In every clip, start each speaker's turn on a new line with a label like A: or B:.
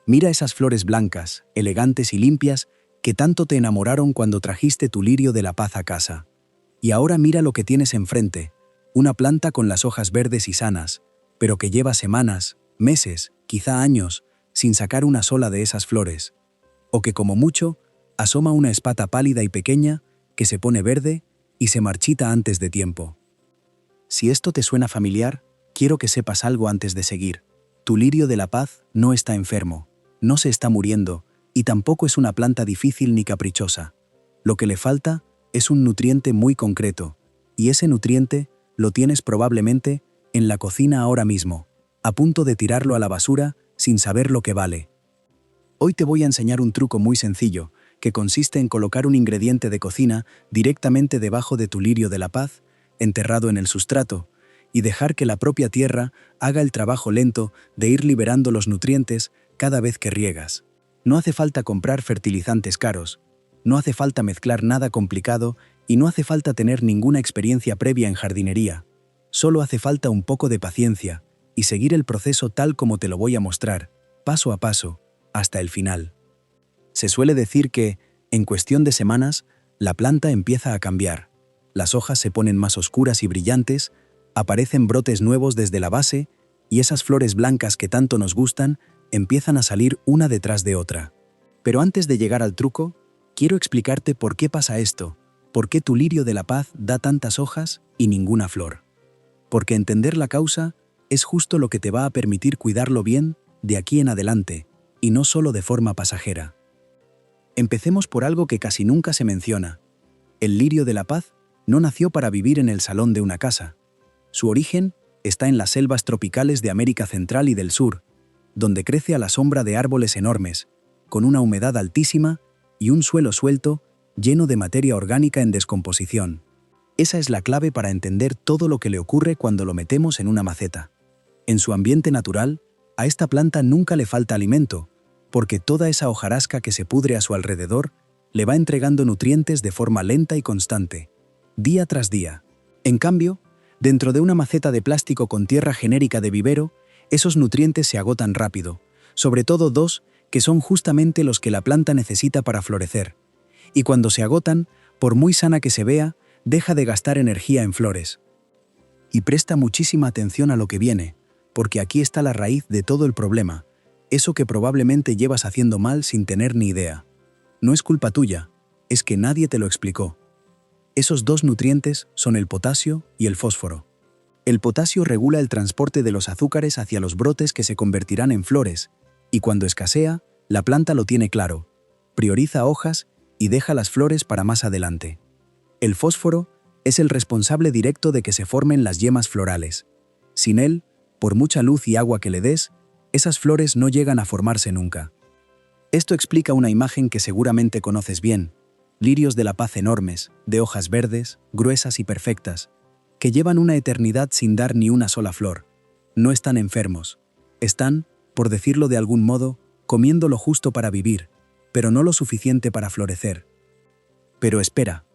A: Mira esas flores blancas, elegantes y limpias que tanto te enamoraron cuando trajiste tu lirio de la paz a casa. Y ahora mira lo que tienes enfrente, una planta con las hojas verdes y sanas, pero que lleva semanas, meses, quizá años, sin sacar una sola de esas flores. O que como mucho, asoma una espata pálida y pequeña que se pone verde y se marchita antes de tiempo. Si esto te suena familiar, quiero que sepas algo antes de seguir. Tu lirio de la paz no está enfermo, no se está muriendo y tampoco es una planta difícil ni caprichosa. Lo que le falta es un nutriente muy concreto, y ese nutriente lo tienes probablemente en la cocina ahora mismo, a punto de tirarlo a la basura sin saber lo que vale. Hoy te voy a enseñar un truco muy sencillo, que consiste en colocar un ingrediente de cocina directamente debajo de tu lirio de la paz, enterrado en el sustrato, y dejar que la propia tierra haga el trabajo lento de ir liberando los nutrientes cada vez que riegas. No hace falta comprar fertilizantes caros, no hace falta mezclar nada complicado y no hace falta tener ninguna experiencia previa en jardinería. Solo hace falta un poco de paciencia y seguir el proceso tal como te lo voy a mostrar, paso a paso, hasta el final. Se suele decir que, en cuestión de semanas, la planta empieza a cambiar. Las hojas se ponen más oscuras y brillantes, aparecen brotes nuevos desde la base y esas flores blancas que tanto nos gustan empiezan a salir una detrás de otra. Pero antes de llegar al truco, quiero explicarte por qué pasa esto, por qué tu lirio de la paz da tantas hojas y ninguna flor. Porque entender la causa es justo lo que te va a permitir cuidarlo bien de aquí en adelante, y no solo de forma pasajera. Empecemos por algo que casi nunca se menciona. El lirio de la paz no nació para vivir en el salón de una casa. Su origen está en las selvas tropicales de América Central y del Sur, donde crece a la sombra de árboles enormes, con una humedad altísima y un suelo suelto lleno de materia orgánica en descomposición. Esa es la clave para entender todo lo que le ocurre cuando lo metemos en una maceta. En su ambiente natural, a esta planta nunca le falta alimento, porque toda esa hojarasca que se pudre a su alrededor le va entregando nutrientes de forma lenta y constante, día tras día. En cambio, dentro de una maceta de plástico con tierra genérica de vivero, esos nutrientes se agotan rápido, sobre todo dos que son justamente los que la planta necesita para florecer. Y cuando se agotan, por muy sana que se vea, deja de gastar energía en flores. Y presta muchísima atención a lo que viene, porque aquí está la raíz de todo el problema, eso que probablemente llevas haciendo mal sin tener ni idea. No es culpa tuya, es que nadie te lo explicó. Esos dos nutrientes son el potasio y el fósforo. El potasio regula el transporte de los azúcares hacia los brotes que se convertirán en flores, y cuando escasea, la planta lo tiene claro, prioriza hojas y deja las flores para más adelante. El fósforo es el responsable directo de que se formen las yemas florales. Sin él, por mucha luz y agua que le des, esas flores no llegan a formarse nunca. Esto explica una imagen que seguramente conoces bien: lirios de la paz enormes, de hojas verdes, gruesas y perfectas, que llevan una eternidad sin dar ni una sola flor. No están enfermos. Están, por decirlo de algún modo, comiendo lo justo para vivir, pero no lo suficiente para florecer. Pero espera,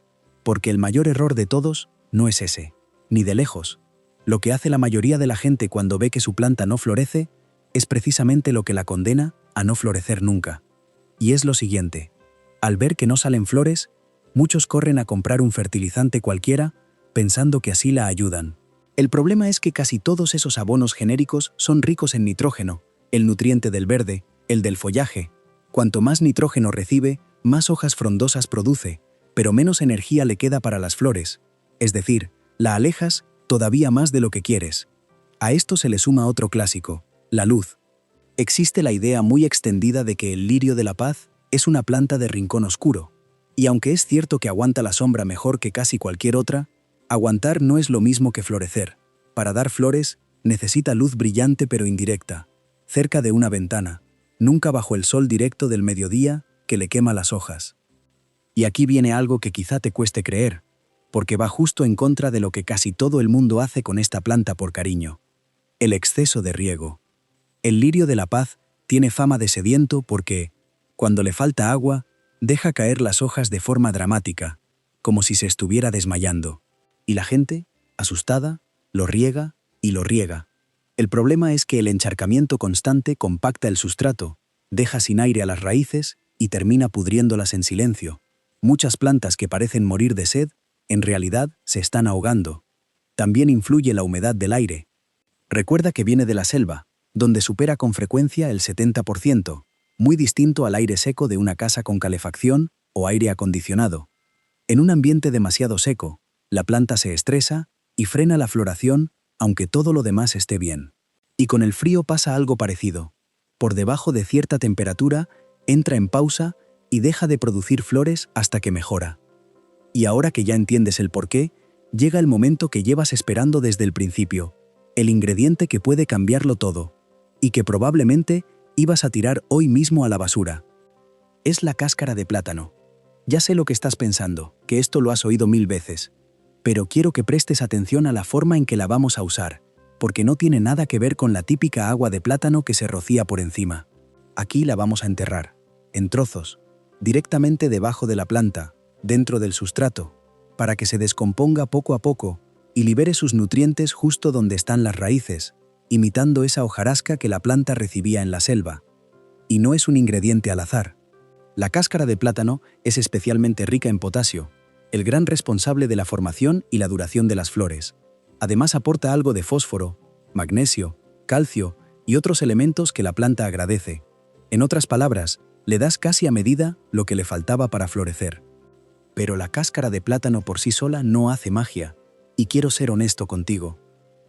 A: porque el mayor error de todos no es ese, ni de lejos. Lo que hace la mayoría de la gente cuando ve que su planta no florece es precisamente lo que la condena a no florecer nunca. Y es lo siguiente: al ver que no salen flores, muchos corren a comprar un fertilizante cualquiera pensando que así la ayudan. El problema es que casi todos esos abonos genéricos son ricos en nitrógeno, el nutriente del verde, el del follaje. Cuanto más nitrógeno recibe, más hojas frondosas produce, pero menos energía le queda para las flores. Es decir, la alejas todavía más de lo que quieres. A esto se le suma otro clásico: la luz. Existe la idea muy extendida de que el lirio de la paz es una planta de rincón oscuro, y aunque es cierto que aguanta la sombra mejor que casi cualquier otra, aguantar no es lo mismo que florecer. Para dar flores, necesita luz brillante pero indirecta, cerca de una ventana, nunca bajo el sol directo del mediodía que le quema las hojas. Y aquí viene algo que quizá te cueste creer, porque va justo en contra de lo que casi todo el mundo hace con esta planta por cariño: el exceso de riego. El lirio de la paz tiene fama de sediento porque, cuando le falta agua, deja caer las hojas de forma dramática, como si se estuviera desmayando. Y la gente, asustada, lo riega y lo riega. El problema es que el encharcamiento constante compacta el sustrato, Deja sin aire a las raíces y termina pudriéndolas en silencio. Muchas plantas que parecen morir de sed, en realidad se están ahogando. También influye la humedad del aire. Recuerda que viene de la selva, donde supera con frecuencia el 70%, muy distinto al aire seco de una casa con calefacción o aire acondicionado. En un ambiente demasiado seco, la planta se estresa y frena la floración, aunque todo lo demás esté bien. Y con el frío pasa algo parecido. Por debajo de cierta temperatura, entra en pausa y deja de producir flores hasta que mejora. Y ahora que ya entiendes el porqué, llega el momento que llevas esperando desde el principio, el ingrediente que puede cambiarlo todo, y que probablemente ibas a tirar hoy mismo a la basura. Es la cáscara de plátano. Ya sé lo que estás pensando, que esto lo has oído 1000 veces, pero quiero que prestes atención a la forma en que la vamos a usar, porque no tiene nada que ver con la típica agua de plátano que se rocía por encima. Aquí la vamos a enterrar, en trozos, directamente debajo de la planta, dentro del sustrato, para que se descomponga poco a poco y libere sus nutrientes justo donde están las raíces, imitando esa hojarasca que la planta recibía en la selva. Y no es un ingrediente al azar. La cáscara de plátano es especialmente rica en potasio, el gran responsable de la formación y la duración de las flores. Además aporta algo de fósforo, magnesio, calcio y otros elementos que la planta agradece. En otras palabras, le das casi a medida lo que le faltaba para florecer. Pero la cáscara de plátano por sí sola no hace magia, y quiero ser honesto contigo.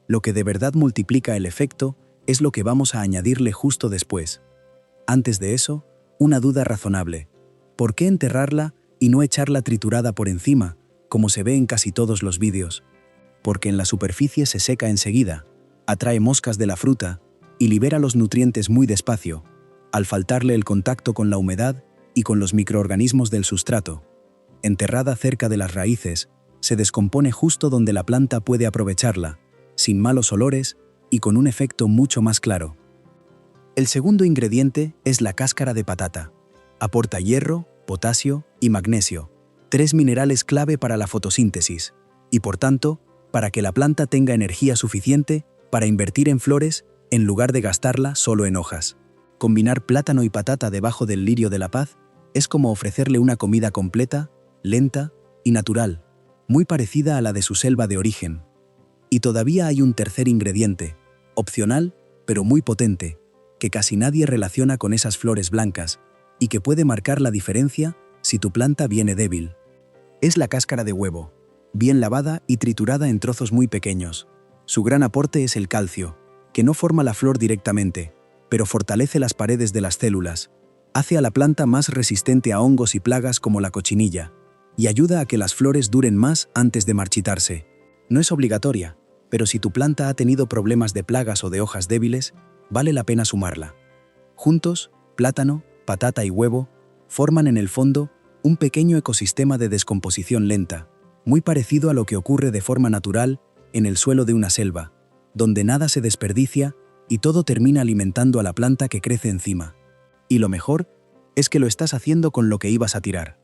A: Lo que de verdad multiplica el efecto es lo que vamos a añadirle justo después. Antes de eso, una duda razonable. ¿Por qué enterrarla y no echarla triturada por encima, como se ve en casi todos los vídeos? Porque en la superficie se seca enseguida, atrae moscas de la fruta y libera los nutrientes muy despacio, al faltarle el contacto con la humedad y con los microorganismos del sustrato. Enterrada cerca de las raíces, se descompone justo donde la planta puede aprovecharla, sin malos olores y con un efecto mucho más claro. El segundo ingrediente es la cáscara de patata. Aporta hierro, potasio y magnesio, 3 minerales clave para la fotosíntesis, y por tanto, para que la planta tenga energía suficiente para invertir en flores en lugar de gastarla solo en hojas. Combinar plátano y patata debajo del lirio de la paz es como ofrecerle una comida completa, lenta y natural, muy parecida a la de su selva de origen. Y todavía hay un tercer ingrediente, opcional, pero muy potente, que casi nadie relaciona con esas flores blancas y que puede marcar la diferencia si tu planta viene débil. Es la cáscara de huevo, bien lavada y triturada en trozos muy pequeños. Su gran aporte es el calcio, que no forma la flor directamente, pero fortalece las paredes de las células, hace a la planta más resistente a hongos y plagas como la cochinilla, y ayuda a que las flores duren más antes de marchitarse. No es obligatoria, pero si tu planta ha tenido problemas de plagas o de hojas débiles, vale la pena sumarla. Juntos, plátano, patata y huevo forman en el fondo un pequeño ecosistema de descomposición lenta, muy parecido a lo que ocurre de forma natural en el suelo de una selva, donde nada se desperdicia y todo termina alimentando a la planta que crece encima. Y lo mejor es que lo estás haciendo con lo que ibas a tirar.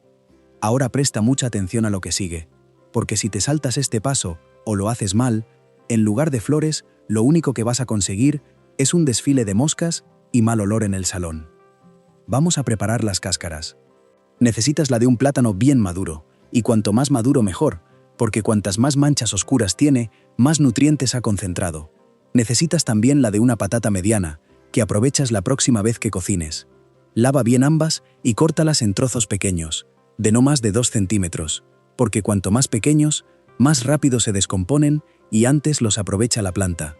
A: Ahora presta mucha atención a lo que sigue, porque si te saltas este paso o lo haces mal, en lugar de flores, lo único que vas a conseguir es un desfile de moscas y mal olor en el salón. Vamos a preparar las cáscaras. Necesitas la de un plátano bien maduro, y cuanto más maduro mejor, porque cuantas más manchas oscuras tiene, más nutrientes ha concentrado. Necesitas también la de una patata mediana, que aprovechas la próxima vez que cocines. Lava bien ambas y córtalas en trozos pequeños, de no más de 2 centímetros, porque cuanto más pequeños, más rápido se descomponen y antes los aprovecha la planta.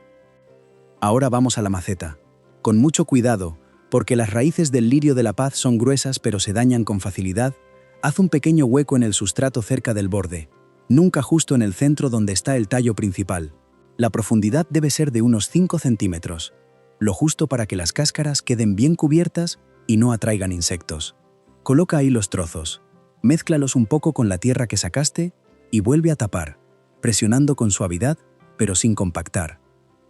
A: Ahora vamos a la maceta. Con mucho cuidado, porque las raíces del lirio de la paz son gruesas pero se dañan con facilidad, haz un pequeño hueco en el sustrato cerca del borde, nunca justo en el centro donde está el tallo principal. La profundidad debe ser de unos 5 centímetros, lo justo para que las cáscaras queden bien cubiertas y no atraigan insectos. Coloca ahí los trozos, mézclalos un poco con la tierra que sacaste y vuelve a tapar, presionando con suavidad pero sin compactar,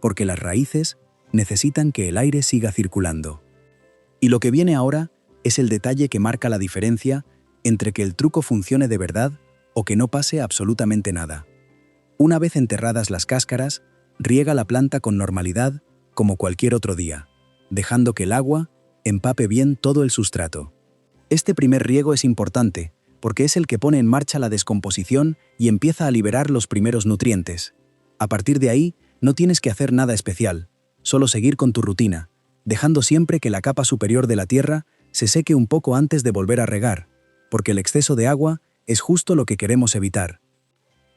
A: porque las raíces necesitan que el aire siga circulando. Y lo que viene ahora es el detalle que marca la diferencia entre que el truco funcione de verdad o que no pase absolutamente nada. Una vez enterradas las cáscaras, riega la planta con normalidad como cualquier otro día, dejando que el agua empape bien todo el sustrato. Este primer riego es importante, porque es el que pone en marcha la descomposición y empieza a liberar los primeros nutrientes. A partir de ahí, no tienes que hacer nada especial, solo seguir con tu rutina, dejando siempre que la capa superior de la tierra se seque un poco antes de volver a regar, porque el exceso de agua es justo lo que queremos evitar.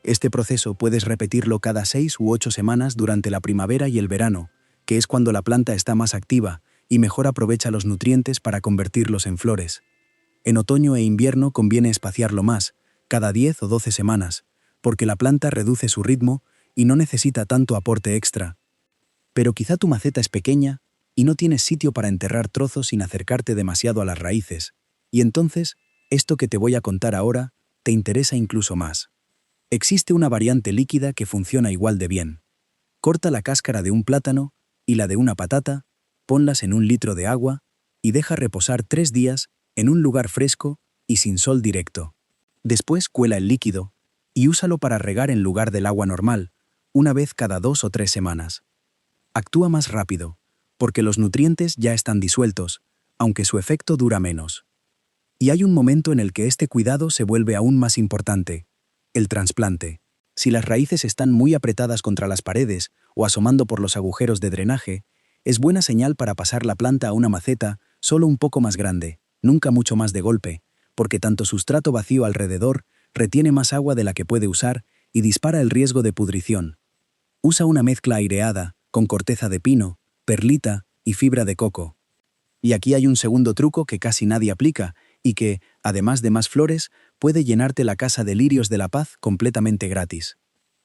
A: Este proceso puedes repetirlo cada 6 u 8 semanas durante la primavera y el verano, que es cuando la planta está más activa y mejor aprovecha los nutrientes para convertirlos en flores. En otoño e invierno conviene espaciarlo más, cada 10 o 12 semanas, porque la planta reduce su ritmo y no necesita tanto aporte extra. Pero quizá tu maceta es pequeña y no tienes sitio para enterrar trozos sin acercarte demasiado a las raíces, y entonces, esto que te voy a contar ahora te interesa incluso más. Existe una variante líquida que funciona igual de bien. Corta la cáscara de un plátano y la de una patata, ponlas en 1 litro de agua y deja reposar 3 días en un lugar fresco y sin sol directo. Después cuela el líquido y úsalo para regar en lugar del agua normal, una vez cada 2 o 3 semanas. Actúa más rápido, porque los nutrientes ya están disueltos, aunque su efecto dura menos. Y hay un momento en el que este cuidado se vuelve aún más importante: el trasplante. Si las raíces están muy apretadas contra las paredes o asomando por los agujeros de drenaje, es buena señal para pasar la planta a una maceta solo un poco más grande, nunca mucho más de golpe, porque tanto sustrato vacío alrededor retiene más agua de la que puede usar y dispara el riesgo de pudrición. Usa una mezcla aireada, con corteza de pino, perlita y fibra de coco. Y aquí hay un segundo truco que casi nadie aplica y que, además de más flores, puede llenarte la casa de lirios de la paz completamente gratis.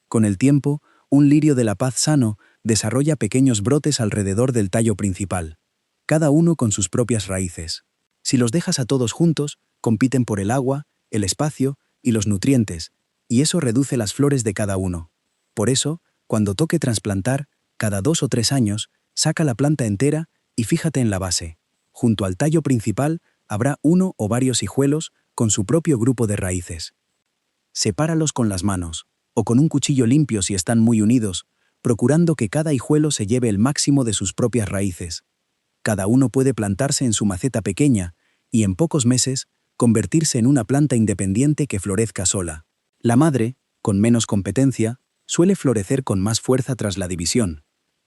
A: Con el tiempo, un lirio de la paz sano desarrolla pequeños brotes alrededor del tallo principal, cada uno con sus propias raíces. Si los dejas a todos juntos, compiten por el agua, el espacio y los nutrientes, y eso reduce las flores de cada uno. Por eso, cuando toque trasplantar, cada 2 o 3 años, saca la planta entera y fíjate en la base. Junto al tallo principal habrá uno o varios hijuelos con su propio grupo de raíces. Sepáralos con las manos, o con un cuchillo limpio si están muy unidos, procurando que cada hijuelo se lleve el máximo de sus propias raíces. Cada uno puede plantarse en su maceta pequeña y en pocos meses convertirse en una planta independiente que florezca sola. La madre, con menos competencia, suele florecer con más fuerza tras la división,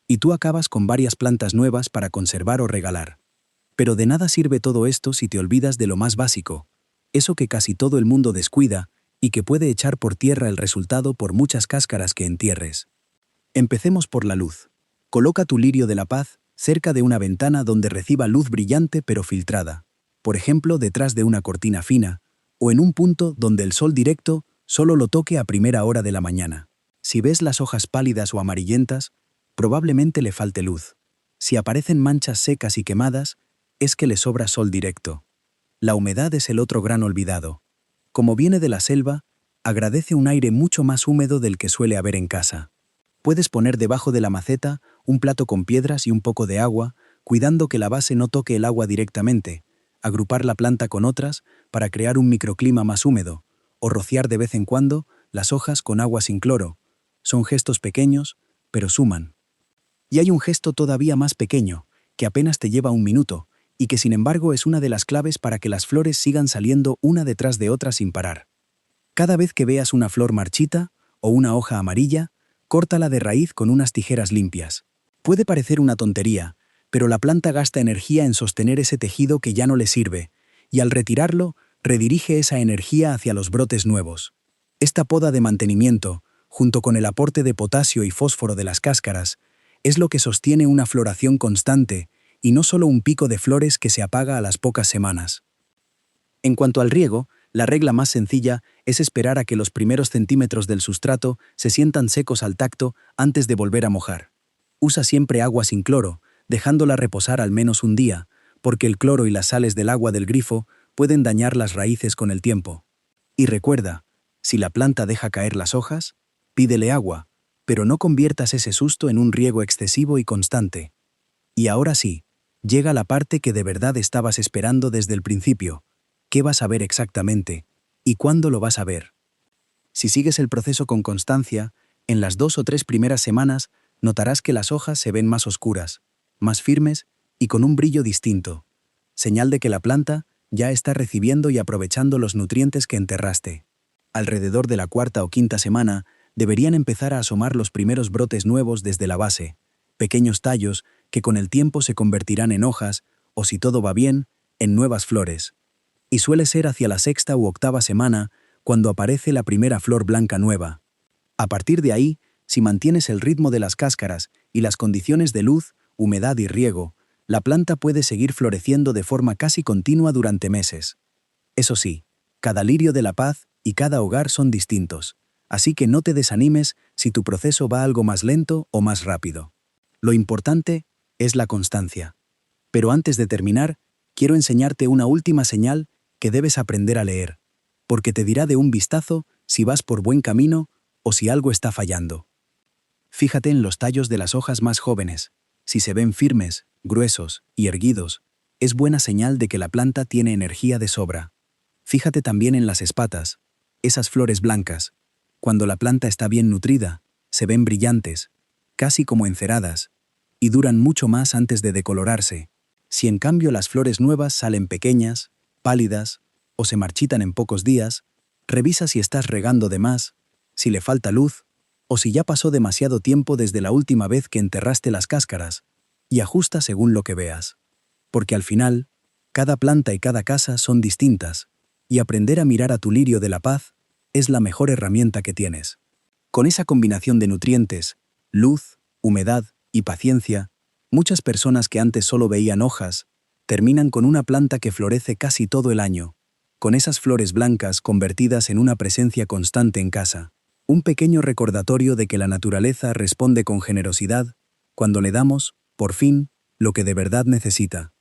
A: y tú acabas con varias plantas nuevas para conservar o regalar. Pero de nada sirve todo esto si te olvidas de lo más básico, eso que casi todo el mundo descuida y que puede echar por tierra el resultado por muchas cáscaras que entierres. Empecemos por la luz. Coloca tu lirio de la paz cerca de una ventana donde reciba luz brillante pero filtrada, por ejemplo detrás de una cortina fina, o en un punto donde el sol directo solo lo toque a primera hora de la mañana. Si ves las hojas pálidas o amarillentas, probablemente le falte luz. Si aparecen manchas secas y quemadas, es que le sobra sol directo. La humedad es el otro gran olvidado. Como viene de la selva, agradece un aire mucho más húmedo del que suele haber en casa. Puedes poner debajo de la maceta un plato con piedras y un poco de agua, cuidando que la base no toque el agua directamente, agrupar la planta con otras para crear un microclima más húmedo, o rociar de vez en cuando las hojas con agua sin cloro. Son gestos pequeños, pero suman. Y hay un gesto todavía más pequeño, que apenas te lleva 1 minuto, y que sin embargo es una de las claves para que las flores sigan saliendo una detrás de otra sin parar. Cada vez que veas una flor marchita o una hoja amarilla, córtala de raíz con unas tijeras limpias. Puede parecer una tontería, pero la planta gasta energía en sostener ese tejido que ya no le sirve, y al retirarlo, redirige esa energía hacia los brotes nuevos. Esta poda de mantenimiento, junto con el aporte de potasio y fósforo de las cáscaras, es lo que sostiene una floración constante y no solo un pico de flores que se apaga a las pocas semanas. En cuanto al riego, la regla más sencilla es esperar a que los primeros centímetros del sustrato se sientan secos al tacto antes de volver a mojar. Usa siempre agua sin cloro, dejándola reposar al menos 1 día, porque el cloro y las sales del agua del grifo pueden dañar las raíces con el tiempo. Y recuerda, si la planta deja caer las hojas, pídele agua, pero no conviertas ese susto en un riego excesivo y constante. Y ahora sí, llega la parte que de verdad estabas esperando desde el principio. ¿Qué vas a ver exactamente? ¿Y cuándo lo vas a ver? Si sigues el proceso con constancia, en las 2 o 3 primeras semanas notarás que las hojas se ven más oscuras, más firmes y con un brillo distinto, señal de que la planta ya está recibiendo y aprovechando los nutrientes que enterraste. Alrededor de la cuarta o quinta semana, deberían empezar a asomar los primeros brotes nuevos desde la base, pequeños tallos que con el tiempo se convertirán en hojas, o si todo va bien, en nuevas flores. Y suele ser hacia la sexta u octava semana cuando aparece la primera flor blanca nueva. A partir de ahí, si mantienes el ritmo de las cáscaras y las condiciones de luz, humedad y riego, la planta puede seguir floreciendo de forma casi continua durante meses. Eso sí, cada lirio de la paz y cada hogar son distintos, así que no te desanimes si tu proceso va algo más lento o más rápido. Lo importante es la constancia. Pero antes de terminar, quiero enseñarte una última señal que debes aprender a leer, porque te dirá de un vistazo si vas por buen camino o si algo está fallando. Fíjate en los tallos de las hojas más jóvenes. Si se ven firmes, gruesos y erguidos, es buena señal de que la planta tiene energía de sobra. Fíjate también en las espatas, esas flores blancas. Cuando la planta está bien nutrida, se ven brillantes, casi como enceradas, y duran mucho más antes de decolorarse. Si en cambio las flores nuevas salen pequeñas, pálidas, o se marchitan en pocos días, revisa si estás regando de más, si le falta luz, o si ya pasó demasiado tiempo desde la última vez que enterraste las cáscaras, y ajusta según lo que veas. Porque al final, cada planta y cada casa son distintas, y aprender a mirar a tu lirio de la paz es la mejor herramienta que tienes. Con esa combinación de nutrientes, luz, humedad y paciencia, muchas personas que antes solo veían hojas, terminan con una planta que florece casi todo el año, con esas flores blancas convertidas en una presencia constante en casa. Un pequeño recordatorio de que la naturaleza responde con generosidad cuando le damos, por fin, lo que de verdad necesita.